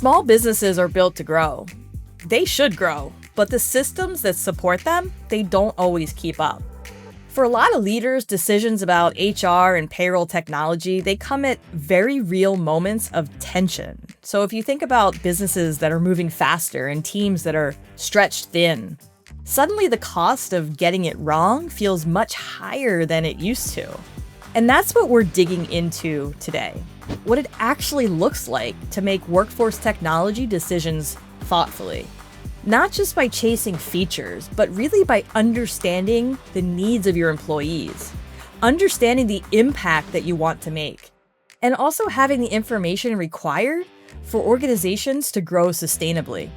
Small businesses are built to grow. They should grow, but the systems that support them, they don't always keep up. For a lot of leaders, decisions about HR and payroll technology, they come at very real moments of tension. So if you think about businesses that are moving faster and teams that are stretched thin, suddenly the cost of getting it wrong feels much higher than it used to. And that's what we're digging into today. What it actually looks like to make workforce technology decisions thoughtfully. Not just by chasing features, but really by understanding the needs of your employees, understanding the impact that you want to make, and also having the information required for organizations to grow sustainably.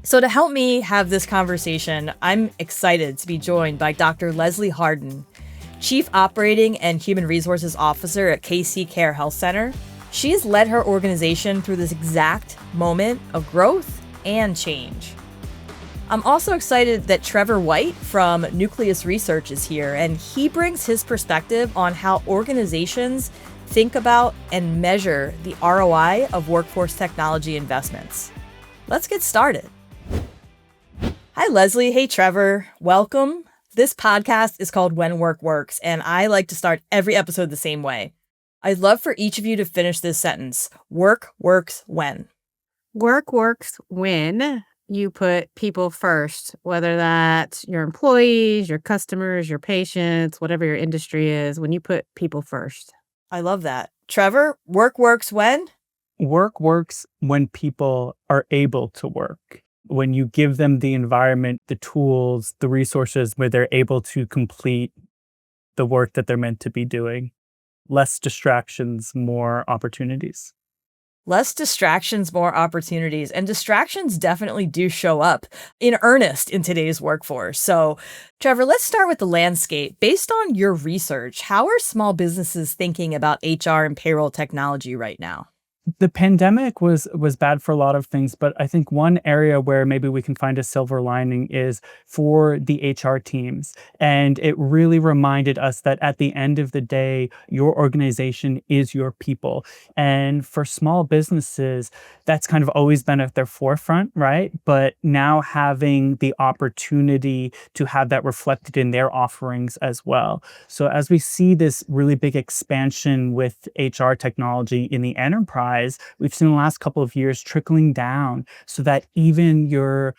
So to help me have this conversation, I'm excited to be joined by Dr. Leslie Hardin, Chief Operating and Human Resources Officer at KC Care Health Center. She has led her organization through this exact moment of growth and change. I'm also excited that Trevor White from Nucleus Research is here, and he brings his perspective on how organizations think about and measure the ROI of workforce technology investments. Let's get started. Hi, Leslie. Hey, Trevor. Welcome. This podcast is called When Work Works, and I like to start every episode the same way. I'd love for each of you to finish this sentence. Work works when? Work works when you put people first, whether that's your employees, your customers, your patients, whatever your industry is, when you put people first. I love that. Trevor, work works when? Work works when people are able to work. When you give them the environment, the tools, the resources where they're able to complete the work that they're meant to be doing. Less distractions, more opportunities. Less distractions, more opportunities. And distractions definitely do show up in earnest in today's workforce. So, Trevor, let's start with the landscape. Based on your research, how are small businesses thinking about HR and payroll technology right now? The pandemic was bad for a lot of things, but I think one area where maybe we can find a silver lining is for the HR teams. And it really reminded us that at the end of the day, your organization is your people. And for small businesses, that's kind of always been at their forefront, right? But now having the opportunity to have that reflected in their offerings as well. So as we see this really big expansion with HR technology in the enterprise, we've seen the last couple of years trickling down so that even your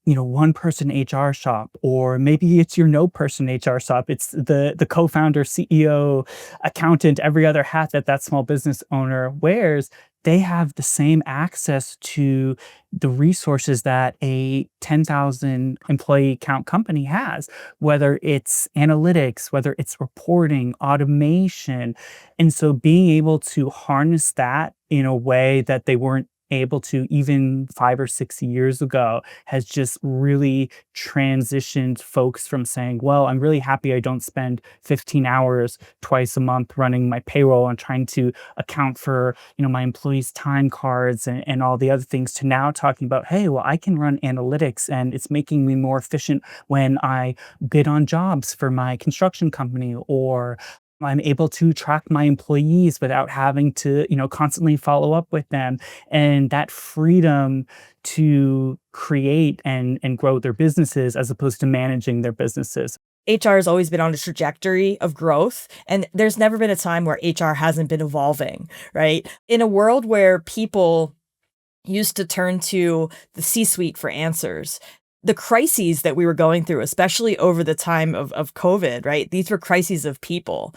one person HR shop, or maybe it's your no person HR shop. It's the co-founder, CEO, accountant, every other hat that small business owner wears. They have the same access to the resources that a 10,000 employee count company has, whether it's analytics, whether it's reporting, automation. And so being able to harness that in a way that they weren't able to even 5 or 6 years ago has just really transitioned folks from saying, well, I'm really happy I don't spend 15 hours twice a month running my payroll and trying to account for, my employees' time cards and all the other things, to now talking about, hey, well, I can run analytics and it's making me more efficient when I bid on jobs for my construction company, or I'm able to track my employees without having to, constantly follow up with them. And that freedom to create and grow their businesses as opposed to managing their businesses. HR has always been on a trajectory of growth, and there's never been a time where HR hasn't been evolving, right? In a world where people used to turn to the C-suite for answers, the crises that we were going through, especially over the time of COVID, right? These were crises of people.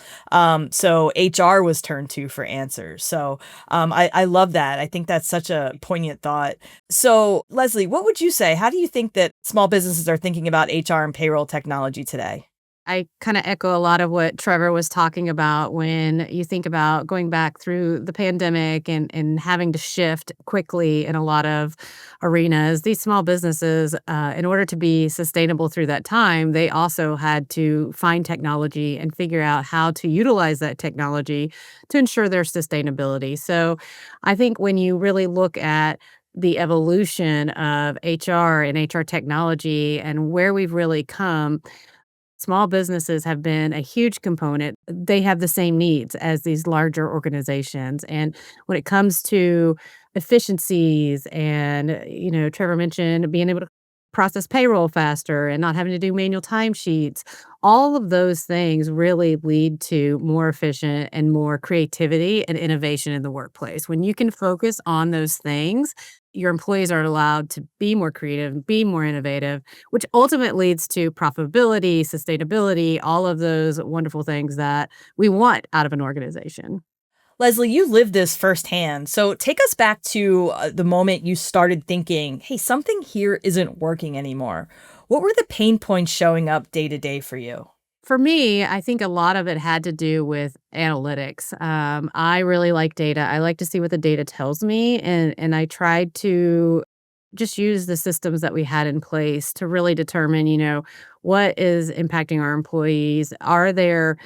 So HR was turned to for answers. So I love that. I think that's such a poignant thought. So Leslie, what would you say? How do you think that small businesses are thinking about HR and payroll technology today? I kind of echo a lot of what Trevor was talking about when you think about going back through the pandemic and having to shift quickly in a lot of arenas. These small businesses, in order to be sustainable through that time, they also had to find technology and figure out how to utilize that technology to ensure their sustainability. So I think when you really look at the evolution of HR and HR technology and where we've really come, small businesses have been a huge component. They have the same needs as these larger organizations. And when it comes to efficiencies and, Trevor mentioned being able to process payroll faster and not having to do manual timesheets. All of those things really lead to more efficient and more creativity and innovation in the workplace. When you can focus on those things, your employees are allowed to be more creative, be more innovative, which ultimately leads to profitability, sustainability, all of those wonderful things that we want out of an organization. Leslie, you lived this firsthand. So take us back to the moment you started thinking, hey, something here isn't working anymore. What were the pain points showing up day to day for you? For me, I think a lot of it had to do with analytics. I really like data. I like to see what the data tells me, and I tried to just use the systems that we had in place to really determine, what is impacting our employees. Are there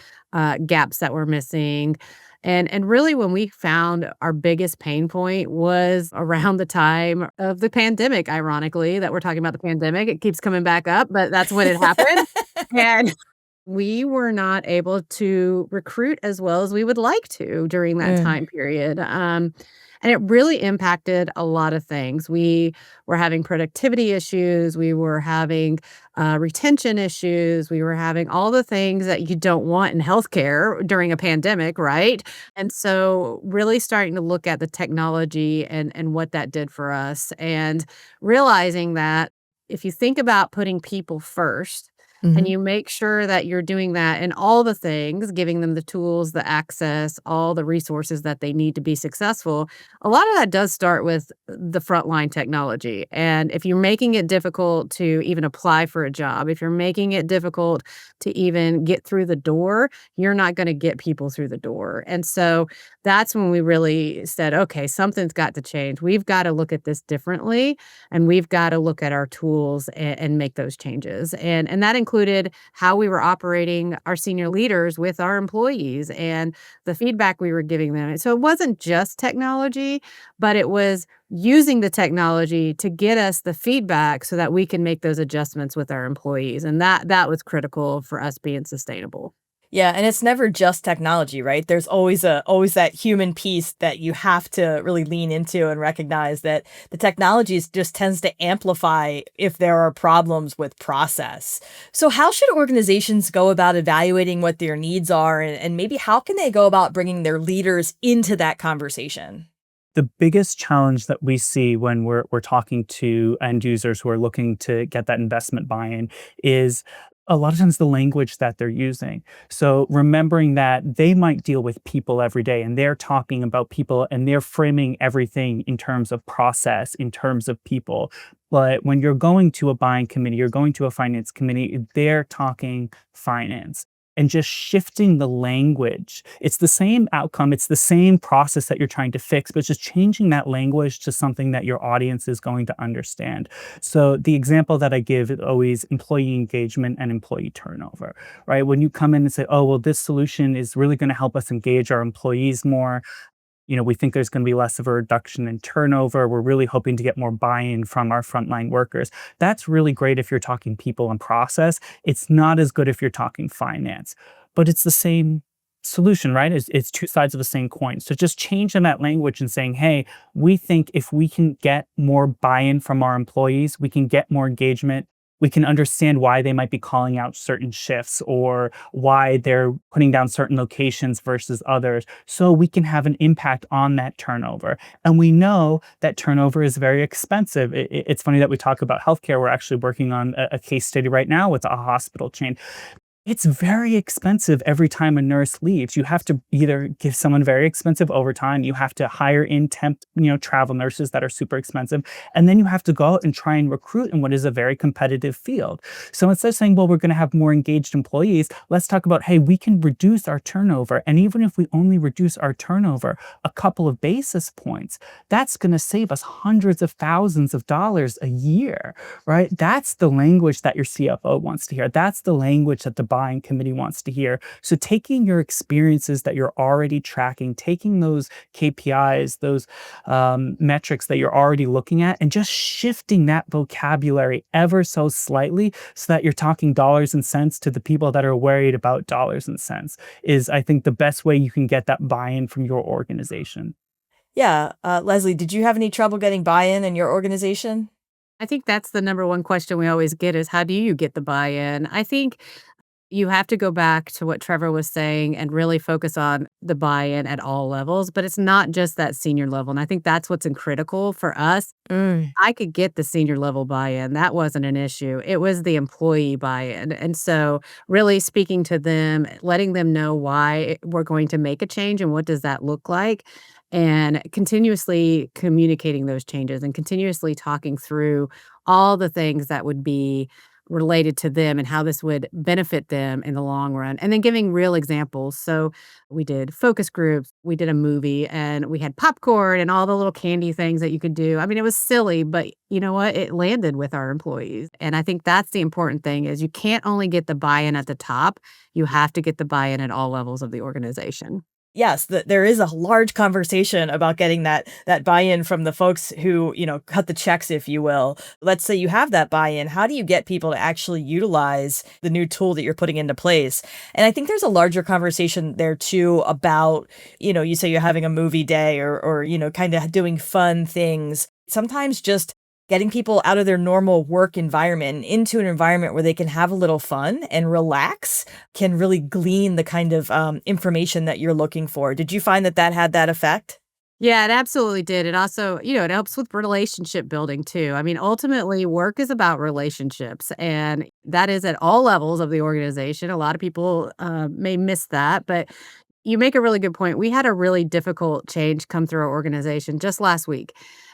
gaps that we're missing? And really, when we found our biggest pain point was around the time of the pandemic. Ironically, that we're talking about the pandemic, it keeps coming back up, but that's when it happened. And we were not able to recruit as well as we would like to during that Mm. time period, and it really impacted a lot of things. We were having productivity issues, we were having, retention issues, we were having all the things that you don't want in healthcare during a pandemic, right? And so really starting to look at the technology and what that did for us, and realizing that if you think about putting people first and Mhm. you make sure that you're doing that in all the things, giving them the tools, the access, all the resources that they need to be successful. A lot of that does start with the frontline technology. And if you're making it difficult to even apply for a job, if you're making it difficult to even get through the door, you're not going to get people through the door. And so that's when we really said, okay, something's got to change. We've got to look at this differently, and we've got to look at our tools and make those changes. And that included how we were operating our senior leaders with our employees and the feedback we were giving them. So it wasn't just technology, but it was using the technology to get us the feedback so that we can make those adjustments with our employees. And that was critical for us being sustainable. Yeah, and it's never just technology, right? There's always that human piece that you have to really lean into and recognize that the technologies just tends to amplify if there are problems with process. So how should organizations go about evaluating what their needs are and maybe how can they go about bringing their leaders into that conversation? The biggest challenge that we see when we're talking to end users who are looking to get that investment buy-in is a lot of times the language that they're using. So remembering that they might deal with people every day and they're talking about people and they're framing everything in terms of process, in terms of people. But when you're going to a buying committee, you're going to a finance committee, they're talking finance and just shifting the language. It's the same outcome, it's the same process that you're trying to fix, but just changing that language to something that your audience is going to understand. So the example that I give is always employee engagement and employee turnover, right? When you come in and say, oh, well, this solution is really going to help us engage our employees more. We think there's going to be less of a reduction in turnover. We're really hoping to get more buy-in from our frontline workers. That's really great if you're talking people and process. It's not as good if you're talking finance, but it's the same solution, right? It's two sides of the same coin. So just changing that language and saying, hey, we think if we can get more buy-in from our employees, we can get more engagement. We can understand why they might be calling out certain shifts or why they're putting down certain locations versus others. So we can have an impact on that turnover. And we know that turnover is very expensive. It's funny that we talk about healthcare. We're actually working on a case study right now with a hospital chain. It's very expensive every time a nurse leaves. You have to either give someone very expensive overtime, you have to hire in temp, travel nurses that are super expensive, and then you have to go out and try and recruit in what is a very competitive field. So instead of saying, well, we're going to have more engaged employees, let's talk about, hey, we can reduce our turnover. And even if we only reduce our turnover a couple of basis points, that's going to save us hundreds of thousands of dollars a year, right? That's the language that your CFO wants to hear. That's the language that the buying committee wants to hear. So taking your experiences that you're already tracking, taking those KPIs, those metrics that you're already looking at, and just shifting that vocabulary ever so slightly so that you're talking dollars and cents to the people that are worried about dollars and cents is, I think, the best way you can get that buy-in from your organization. Yeah. Leslie, did you have any trouble getting buy-in in your organization? I think that's the number one question we always get is how do you get the buy-in? I think you have to go back to what Trevor was saying and really focus on the buy-in at all levels, but it's not just that senior level, and I think that's what's critical for us. Mm. I could get the senior level buy-in, that wasn't an issue. It was the employee buy-in, and so really speaking to them, letting them know why we're going to make a change and what does that look like, and continuously communicating those changes and continuously talking through all the things that would be related to them and how this would benefit them in the long run, and then giving real examples. So we did focus groups, we did a movie, and we had popcorn and all the little candy things that you could do. I mean, it was silly, but you know what? It landed with our employees. And I think that's the important thing is you can't only get the buy-in at the top, you have to get the buy-in at all levels of the organization. Yes, there is a large conversation about getting that buy-in from the folks who, cut the checks, if you will. Let's say you have that buy-in. How do you get people to actually utilize the new tool that you're putting into place? And I think there's a larger conversation there too about, you say you're having a movie day or kind of doing fun things. Sometimes just getting people out of their normal work environment and into an environment where they can have a little fun and relax can really glean the kind of information that you're looking for. Did you find that had that effect? Yeah, it absolutely did. It also, it helps with relationship building too. I mean, ultimately, work is about relationships, and that is at all levels of the organization. A lot of people may miss that, but you make a really good point. We had a really difficult change come through our organization just last week.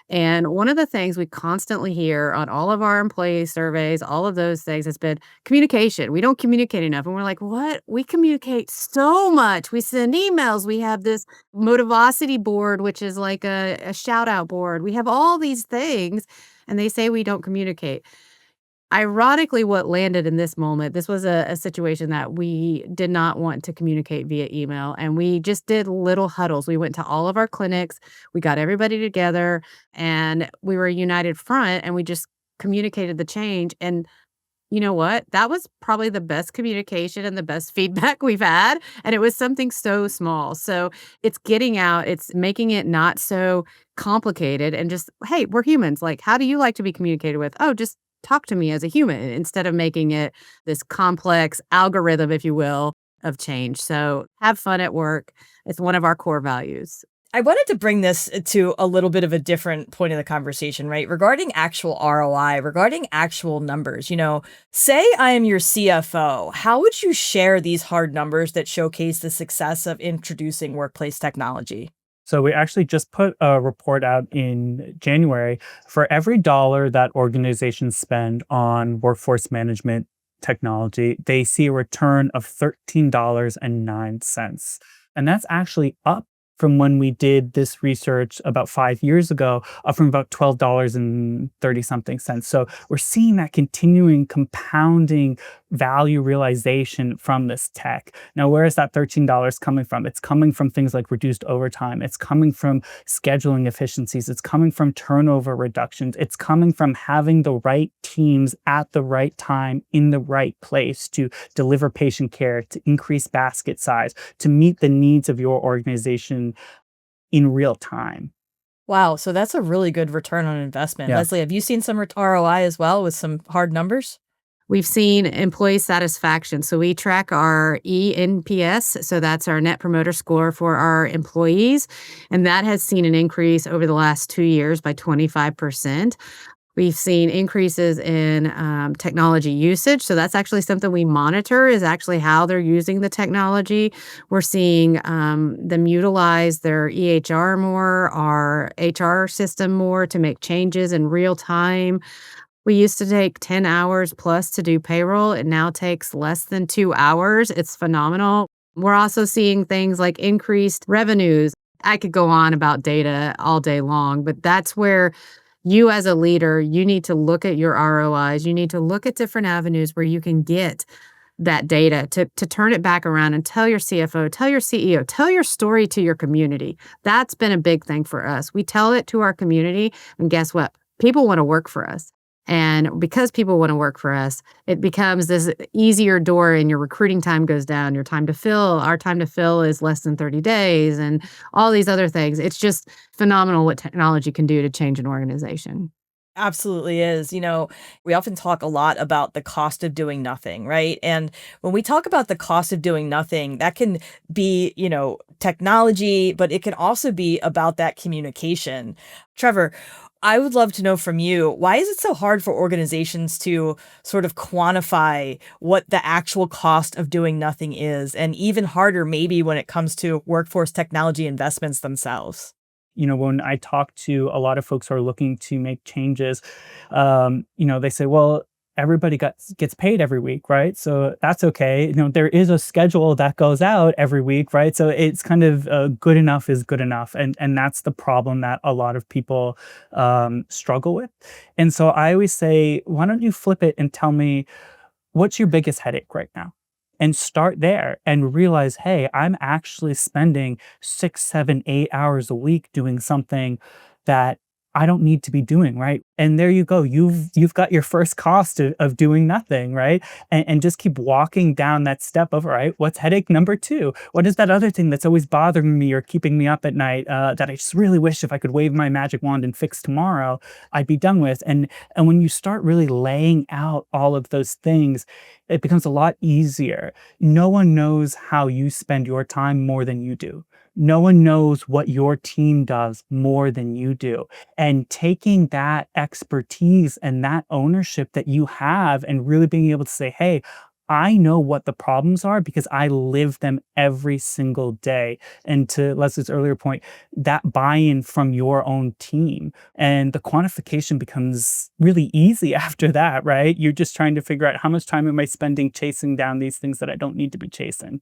And one of the things we constantly hear on all of our employee surveys, all of those things has been communication. We don't communicate enough. And we're like, what? We communicate so much. We send emails. We have this motivosity board, which is like a shout out board. We have all these things. And they say we don't communicate. Ironically, what landed in this moment, this was a situation that we did not want to communicate via email, and we just did little huddles. We went to all of our clinics, we got everybody together, and we were a united front, and we just communicated the change, and you know what? That was probably the best communication and the best feedback we've had, and it was something so small. So, it's getting out, it's making it not so complicated and just, "Hey, we're humans, like, how do you like to be communicated with?" "Oh, just talk to me as a human," instead of making it this complex algorithm, if you will, of change. So, have fun at work. It's one of our core values. I wanted to bring this to a little bit of a different point of the conversation, right? Regarding actual ROI, regarding actual numbers, say I am your CFO. How would you share these hard numbers that showcase the success of introducing workplace technology? So we actually just put a report out in January. For every dollar that organizations spend on workforce management technology, they see a return of $13.09. And that's actually up from when we did this research about 5 years ago, up from about $12 and 30 something cents. So we're seeing that continuing compounding value realization from this tech. Now, where is that $13 coming from? It's coming from things like reduced overtime. It's coming from scheduling efficiencies. It's coming from turnover reductions. It's coming from having the right teams at the right time in the right place to deliver patient care, to increase basket size, to meet the needs of your organization in real time. Wow, so that's a really good return on investment. Yeah. Leslie, have you seen some ROI as well with some hard numbers? We've seen employee satisfaction. So we track our ENPS. So that's our net promoter score for our employees. And that has seen an increase over the last 2 years by 25%. We've seen increases in technology usage. So that's actually something we monitor is actually how they're using the technology. We're seeing them utilize their EHR more, our HR system more to make changes in real time. We used to take 10 hours plus to do payroll. It now takes less than 2 hours. It's phenomenal. We're also seeing things like increased revenues. I could go on about data all day long, but that's where you as a leader, you need to look at your ROIs. You need to look at different avenues where you can get that data to turn it back around and tell your CFO, tell your CEO, tell your story to your community. That's been a big thing for us. We tell it to our community, and guess what? People want to work for us. And because people want to work for us, it becomes this easier door and your recruiting time goes down. Our time to fill is less than 30 days and all these other things. It's just phenomenal what technology can do to change an organization. Absolutely is. We often talk a lot about the cost of doing nothing, right? And when we talk about the cost of doing nothing, that can be, technology, but it can also be about that communication. Trevor, I would love to know from you, why is it so hard for organizations to sort of quantify what the actual cost of doing nothing is, and even harder maybe when it comes to workforce technology investments themselves? When I talk to a lot of folks who are looking to make changes, they say, well, everybody gets paid every week, right? So that's okay. There is a schedule that goes out every week, right? So it's kind of good enough is good enough, and that's the problem that a lot of people struggle with. And so I always say, why don't you flip it and tell me, what's your biggest headache right now? And start there and realize, hey, I'm actually spending 6, 7, 8 hours a week doing something that I don't need to be doing, right? And there you go. You've got your first cost of doing nothing, right? And just keep walking down that step of, all right, what's headache number two? What is that other thing that's always bothering me or keeping me up at night that I just really wish if I could wave my magic wand and fix tomorrow, I'd be done with. And when you start really laying out all of those things, it becomes a lot easier. No one knows how you spend your time more than you do. No one knows what your team does more than you do. And taking that expertise and that ownership that you have and really being able to say, hey, I know what the problems are because I live them every single day. And to Leslie's earlier point, that buy-in from your own team and the quantification becomes really easy after that, right? You're just trying to figure out how much time am I spending chasing down these things that I don't need to be chasing.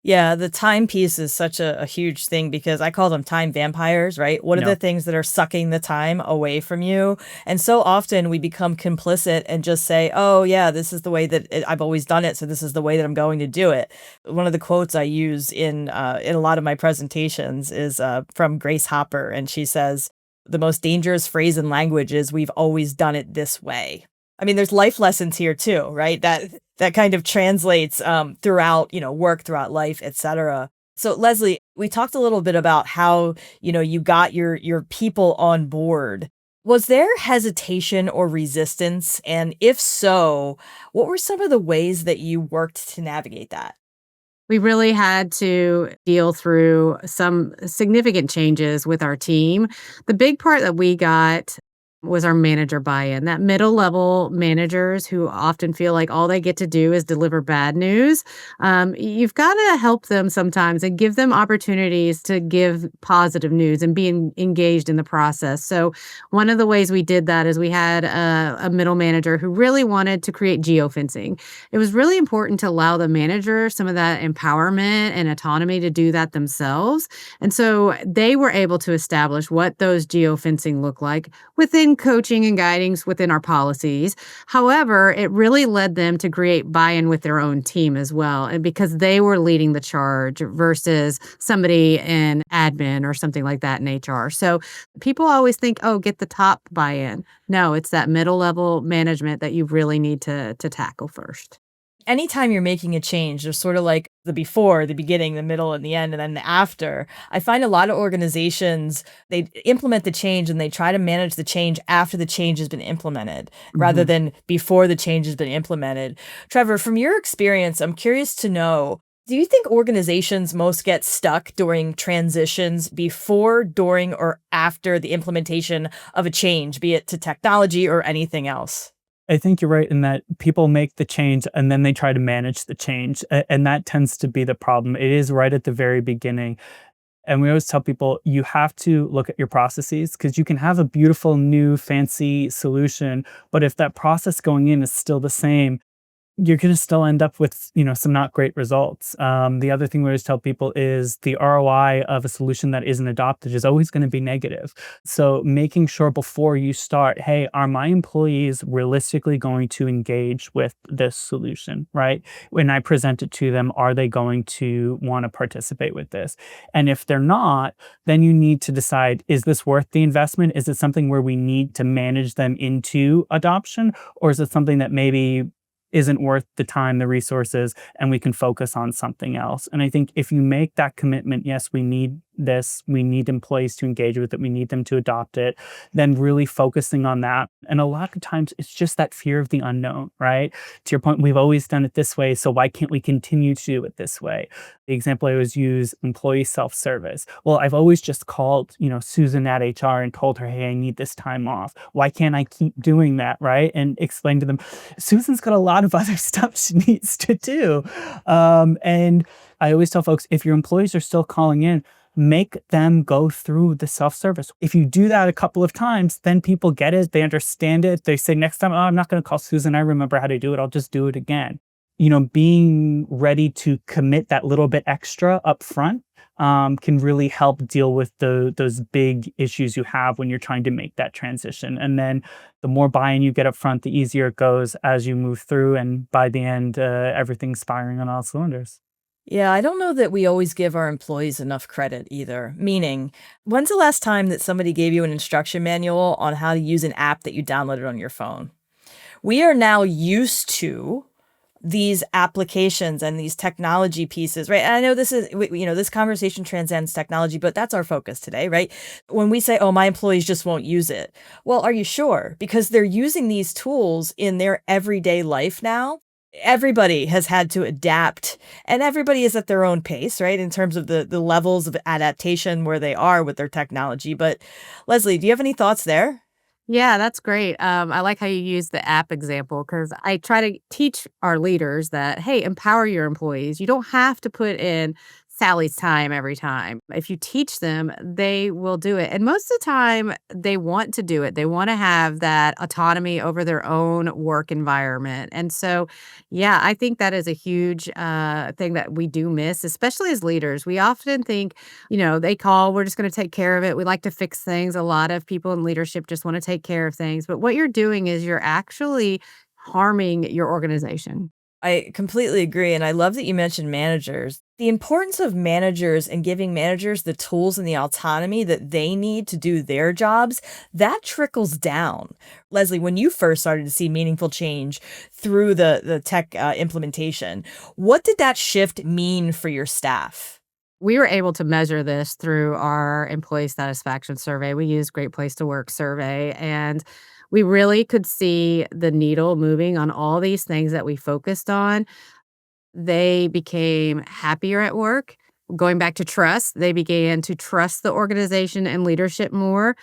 Yeah, the time piece is such a huge thing because I call them time vampires, right? What are the No. things that are sucking the time away from you? And so often we become complicit and just say, oh, yeah, this is the way that I've always done it. So this is the way that I'm going to do it. One of the quotes I use in a lot of my presentations is from Grace Hopper. And she says, the most dangerous phrase in language is, we've always done it this way. I mean, there's life lessons here too, right? That kind of translates throughout, work, throughout life, etc. So, Leslie, we talked a little bit about how, you got your people on board. Was there hesitation or resistance? And if so, what were some of the ways that you worked to navigate that? We really had to deal through some significant changes with our team. The big part that we got was our manager buy-in. That middle level managers who often feel like all they get to do is deliver bad news. You've got to help them sometimes and give them opportunities to give positive news and be engaged in the process. So one of the ways we did that is we had a middle manager who really wanted to create geofencing. It was really important to allow the manager some of that empowerment and autonomy to do that themselves. And so they were able to establish what those geofencing look like within coaching and guidings within our policies. However, it really led them to create buy-in with their own team as well. And because they were leading the charge versus somebody in admin or something like that in HR. So people always think, oh, get the top buy-in. No, it's that middle level management that you really need to tackle first. Anytime you're making a change, there's sort of like the before, the beginning, the middle, and the end, and then the after. I find a lot of organizations, they implement the change and they try to manage the change after the change has been implemented rather Mhm. than before the change has been implemented. Trevor, from your experience, I'm curious to know, do you think organizations most get stuck during transitions before, during, or after the implementation of a change, be it to technology or anything else? I think you're right in that people make the change and then they try to manage the change. And that tends to be the problem. It is right at the very beginning. And we always tell people you have to look at your processes because you can have a beautiful new fancy solution. But if that process going in is still the same, you're going to still end up with, some not great results. The other thing we always tell people is the ROI of a solution that isn't adopted is always going to be negative. So making sure before you start, hey, are my employees realistically going to engage with this solution, right? When I present it to them, are they going to want to participate with this? And if they're not, then you need to decide, is this worth the investment? Is it something where we need to manage them into adoption? Or is it something that maybe isn't worth the time, the resources, and we can focus on something else? And I think if you make that commitment, yes, we need this, we need employees to engage with it, we need them to adopt it, then really focusing on that. And a lot of times it's just that fear of the unknown, right? To your point, we've always done it this way, so why can't we continue to do it this way? The example I always use, employee self-service. Well, I've always just called, Susan at HR and told her, hey, I need this time off. Why can't I keep doing that, right? And explain to them, Susan's got a lot of other stuff she needs to do. And I always tell folks, if your employees are still calling in, make them go through the self-service. If you do that a couple of times, then people get it, they understand it. They say next time, oh, I'm not going to call Susan. I remember how to do it. I'll just do it again. Being ready to commit that little bit extra up front can really help deal with those big issues you have when you're trying to make that transition. And then the more buy-in you get up front, the easier it goes as you move through. And by the end, everything's firing on all cylinders. Yeah, I don't know that we always give our employees enough credit either. Meaning, when's the last time that somebody gave you an instruction manual on how to use an app that you downloaded on your phone? We are now used to these applications and these technology pieces, right? And I know this conversation transcends technology, but that's our focus today, right? When we say, oh, my employees just won't use it. Well, are you sure? Because they're using these tools in their everyday life now. Everybody has had to adapt, and everybody is at their own pace, right? In terms of the levels of adaptation where they are with their technology. But Leslie, do you have any thoughts there? Yeah, that's great. I like how you use the app example because I try to teach our leaders that, hey, empower your employees. You don't have to put in Sally's time every time. If you teach them, they will do it. And most of the time, they want to do it. They want to have that autonomy over their own work environment. And so, yeah, I think that is a huge thing that we do miss, especially as leaders. We often think, they call, we're just going to take care of it. We like to fix things. A lot of people in leadership just want to take care of things. But what you're doing is you're actually harming your organization. I completely agree. And I love that you mentioned managers. The importance of managers and giving managers the tools and the autonomy that they need to do their jobs, that trickles down. Leslie, when you first started to see meaningful change through the tech implementation, what did that shift mean for your staff? We were able to measure this through our employee satisfaction survey. We use Great Place to Work survey, and we really could see the needle moving on all these things that we focused on. They became happier at work. Going back to trust, they began to trust the organization and leadership more.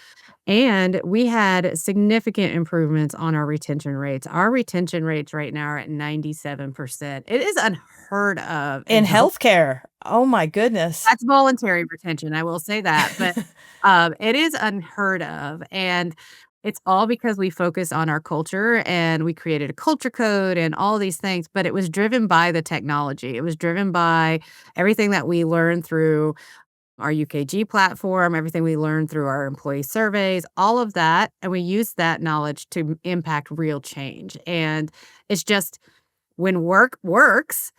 And we had significant improvements on our retention rates. Our retention rates right now are at 97%. It is unheard of In healthcare. Oh my goodness. That's voluntary retention, I will say that, but, it is unheard of, and it's all because we focus on our culture, and we created a culture code and all these things, but it was driven by the technology. It was driven by everything that we learned through our UKG platform, everything we learned through our employee surveys, all of that, and we used that knowledge to impact real change, and it's just when work works,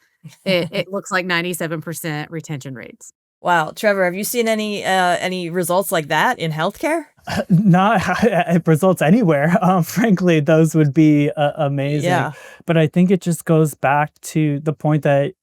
it looks like 97% retention rates. Wow. Trevor, have you seen any results like that in healthcare? Not results anywhere. Frankly, those would be amazing. Yeah. But I think it just goes back to the point that,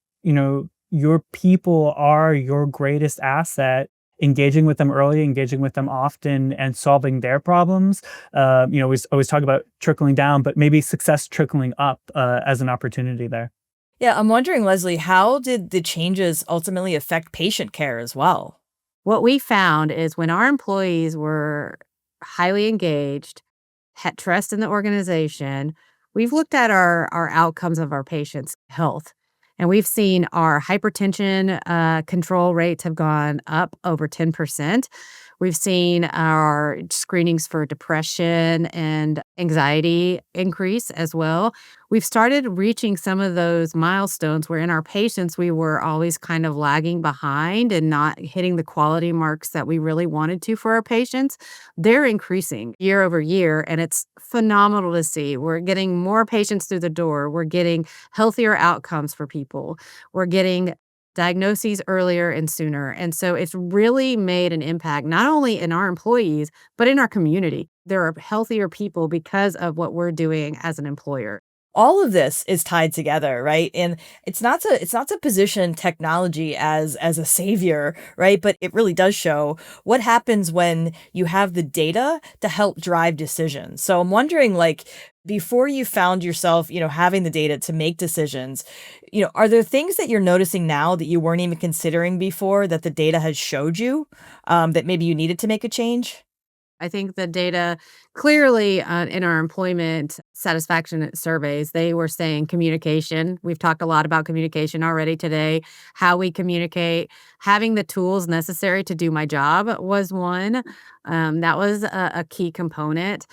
your people are your greatest asset. Engaging with them early, engaging with them often, and solving their problems. We always talk about trickling down, but maybe success trickling up as an opportunity there. Yeah, I'm wondering, Leslie, how did the changes ultimately affect patient care as well? What we found is when our employees were highly engaged, had trust in the organization, we've looked at our outcomes of our patients' health, and we've seen our hypertension control rates have gone up over 10%. We've seen our screenings for depression and anxiety increase as well. We've started reaching some of those milestones where in our patients, we were always kind of lagging behind and not hitting the quality marks that we really wanted to for our patients. They're increasing year over year, and it's phenomenal to see. We're getting more patients through the door. We're getting healthier outcomes for people. We're getting diagnoses earlier and sooner. And so it's really made an impact, not only in our employees, but in our community. There are healthier people because of what we're doing as an employer. All of this is tied together, right? And it's not to position technology as a savior, right? But it really does show what happens when you have the data to help drive decisions. So I'm wondering, like, before you found yourself, having the data to make decisions, are there things that you're noticing now that you weren't even considering before that the data has showed you, that maybe you needed to make a change? I think the data clearly in our employment satisfaction surveys, they were saying communication. We've talked a lot about communication already today, how we communicate, having the tools necessary to do my job was one. That was a key component.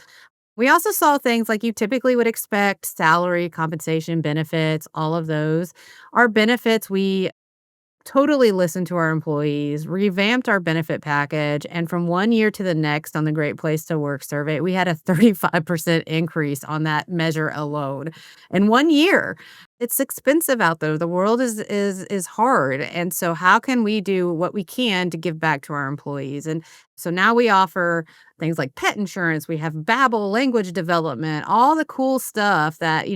We also saw things like you typically would expect salary, compensation, benefits, all of those. Our benefits, we totally listened to our employees, revamped our benefit package, and from one year to the next on the Great Place to Work survey, we had a 35% increase on that measure alone. In 1 year, it's expensive out there. The world is hard. And so how can we do what we can to give back to our employees? And so now we offer things like pet insurance, we have Babbel language development, all the cool stuff that,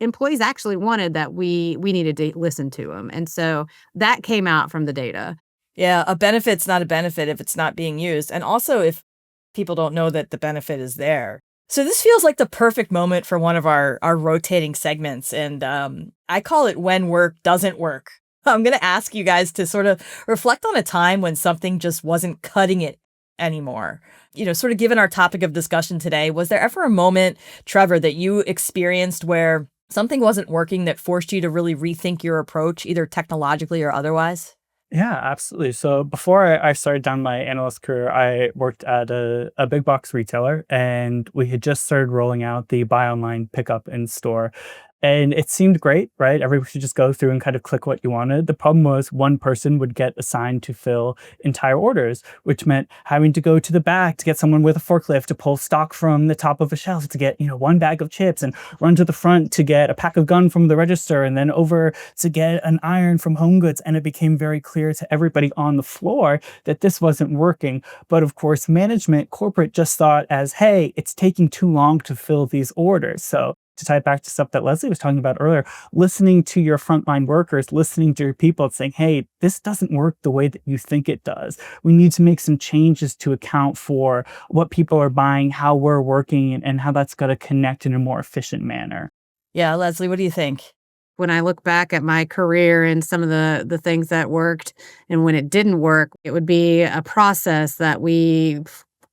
employees actually wanted that we needed to listen to them. And so that came out from the data. Yeah, a benefit's not a benefit if it's not being used. And also if people don't know that the benefit is there. So this feels like the perfect moment for one of our rotating segments. And I call it when work doesn't work. I'm going to ask you guys to sort of reflect on a time when something just wasn't cutting it anymore. Sort of given our topic of discussion today, was there ever a moment, Trevor, that you experienced where something wasn't working that forced you to really rethink your approach, either technologically or otherwise? Yeah, absolutely. So before I started down my analyst career, I worked at a big box retailer, and we had just started rolling out the buy online, pick up in store. And it seemed great, right? Everybody should just go through and kind of click what you wanted. The problem was one person would get assigned to fill entire orders, which meant having to go to the back to get someone with a forklift to pull stock from the top of a shelf to get, one bag of chips, and run to the front to get a pack of gum from the register, and then over to get an iron from Home Goods. And it became very clear to everybody on the floor that this wasn't working. But of course, management, corporate just thought as, hey, it's taking too long to fill these orders. So to tie it back to stuff that Leslie was talking about earlier, listening to your frontline workers, listening to your people and saying, hey, this doesn't work the way that you think it does. We need to make some changes to account for what people are buying, how we're working, and how that's going to connect in a more efficient manner. Yeah, Leslie, what do you think? When I look back at my career and some of the things that worked and when it didn't work, it would be a process that we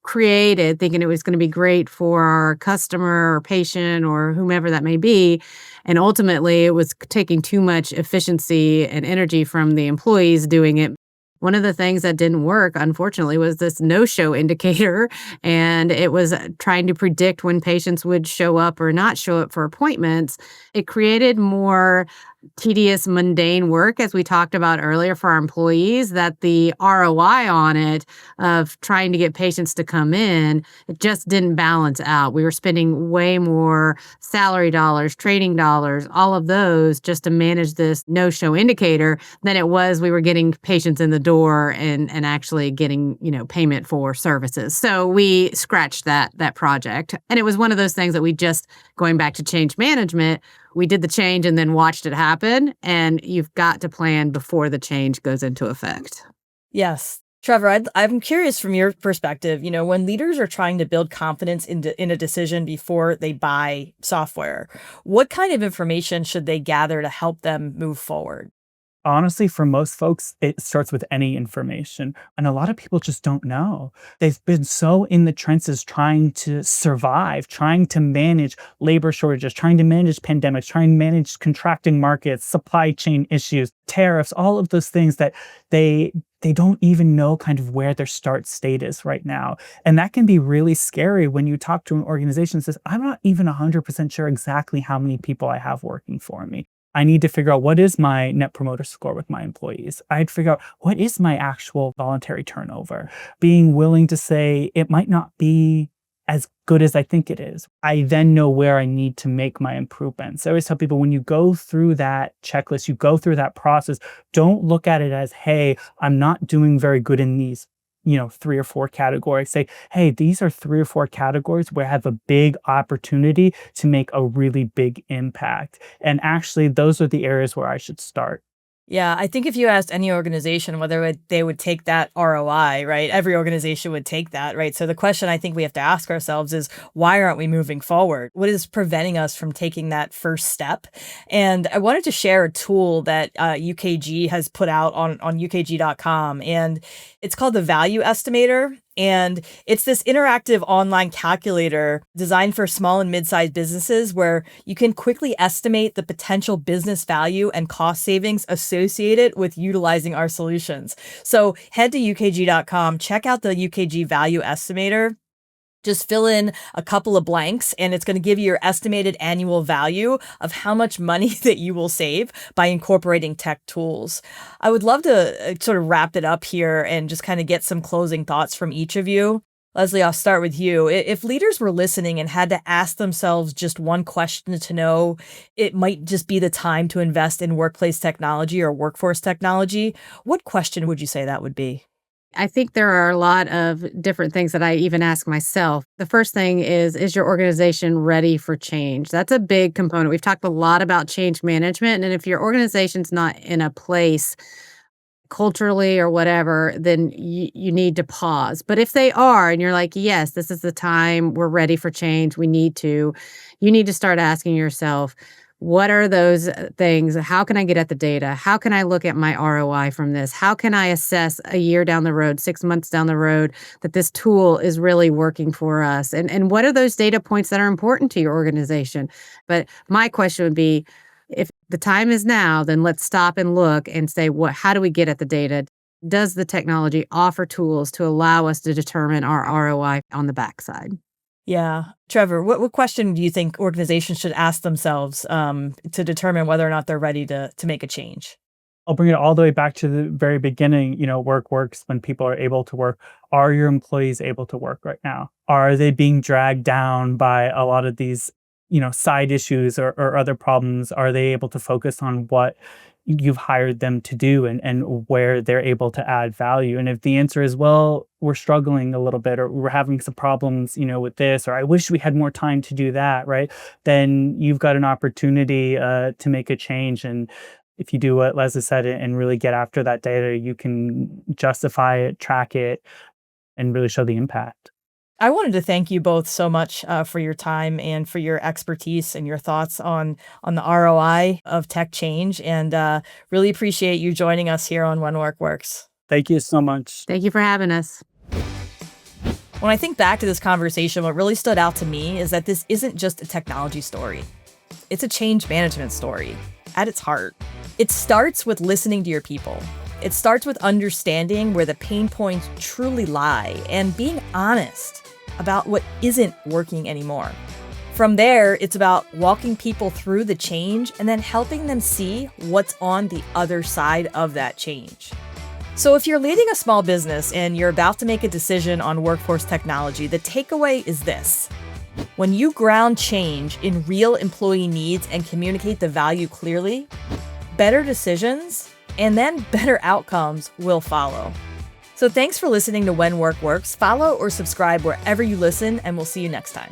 created thinking it was going to be great for our customer or patient or whomever that may be. And ultimately, it was taking too much efficiency and energy from the employees doing it. One of the things that didn't work, unfortunately, was this no-show indicator, and it was trying to predict when patients would show up or not show up for appointments. It created more tedious, mundane work, as we talked about earlier, for our employees, that the ROI on it of trying to get patients to come in, it just didn't balance out. We were spending way more salary dollars, training dollars, all of those just to manage this no-show indicator than it was we were getting patients in the door and actually getting, payment for services. So we scratched that project. And it was one of those things that we just, going back to change management, we did the change and then watched it happen. And you've got to plan before the change goes into effect. Yes. Trevor, I'm curious from your perspective, when leaders are trying to build confidence in a decision before they buy software, what kind of information should they gather to help them move forward? Honestly, for most folks, it starts with any information. And a lot of people just don't know. They've been so in the trenches trying to survive, trying to manage labor shortages, trying to manage pandemics, trying to manage contracting markets, supply chain issues, tariffs, all of those things that they they don't even know kind of where their start state is right now. And that can be really scary when you talk to an organization that says, I'm not even 100% sure exactly how many people I have working for me. I need to figure out what is my net promoter score with my employees. I'd figure out what is my actual voluntary turnover. Being willing to say it might not be as good as I think it is. I then know where I need to make my improvements. I always tell people when you go through that checklist, you go through that process, don't look at it as, hey, I'm not doing very good in these 3 or 4 categories. Say, hey, these are 3 or 4 categories where I have a big opportunity to make a really big impact. And actually, those are the areas where I should start. Yeah, I think if you asked any organization whether they would take that ROI, right? Every organization would take that, right? So the question I think we have to ask ourselves is, why aren't we moving forward? What is preventing us from taking that first step? And I wanted to share a tool that UKG has put out on ukg.com, and it's called the Value Estimator. And it's this interactive online calculator designed for small and mid-sized businesses where you can quickly estimate the potential business value and cost savings associated with utilizing our solutions. So head to ukg.com, check out the UKG Value Estimator. Just fill in a couple of blanks and it's going to give you your estimated annual value of how much money that you will save by incorporating tech tools. I would love to sort of wrap it up here and just kind of get some closing thoughts from each of you. Leslie, I'll start with you. If leaders were listening and had to ask themselves just one question to know, it might just be the time to invest in workplace technology or workforce technology, what question would you say that would be? I think there are a lot of different things that I even ask myself. The first thing is your organization ready for change? That's a big component. We've talked a lot about change management. And if your organization's not in a place culturally or whatever, then you need to pause. But if they are, and you're like, yes, this is the time, we're ready for change, you need to start asking yourself, what are those things? How can I get at the data? How can I look at my ROI from this? How can I assess a year down the road, 6 months down the road, that this tool is really working for us? And what are those data points that are important to your organization? But my question would be, if the time is now, then let's stop and look and say, how do we get at the data? Does the technology offer tools to allow us to determine our ROI on the backside? Yeah. Trevor, what question do you think organizations should ask themselves to determine whether or not they're ready to make a change? I'll bring it all the way back to the very beginning. Work works when people are able to work. Are your employees able to work right now? Are they being dragged down by a lot of these, side issues or other problems? Are they able to focus on what you've hired them to do and where they're able to add value? And if the answer is, well, we're struggling a little bit, or we're having some problems, with this, or I wish we had more time to do that, right? Then you've got an opportunity to make a change. And if you do what Leslie said and really get after that data, you can justify it, track it, and really show the impact. I wanted to thank you both so much for your time and for your expertise and your thoughts on the ROI of tech change, and really appreciate you joining us here on When Work Works. Thank you so much. Thank you for having us. When I think back to this conversation, what really stood out to me is that this isn't just a technology story. It's a change management story at its heart. It starts with listening to your people. It starts with understanding where the pain points truly lie and being honest about what isn't working anymore. From there, it's about walking people through the change and then helping them see what's on the other side of that change. So if you're leading a small business and you're about to make a decision on workforce technology, the takeaway is this. When you ground change in real employee needs and communicate the value clearly, better decisions and then better outcomes will follow. So thanks for listening to When Work Works. Follow or subscribe wherever you listen, and we'll see you next time.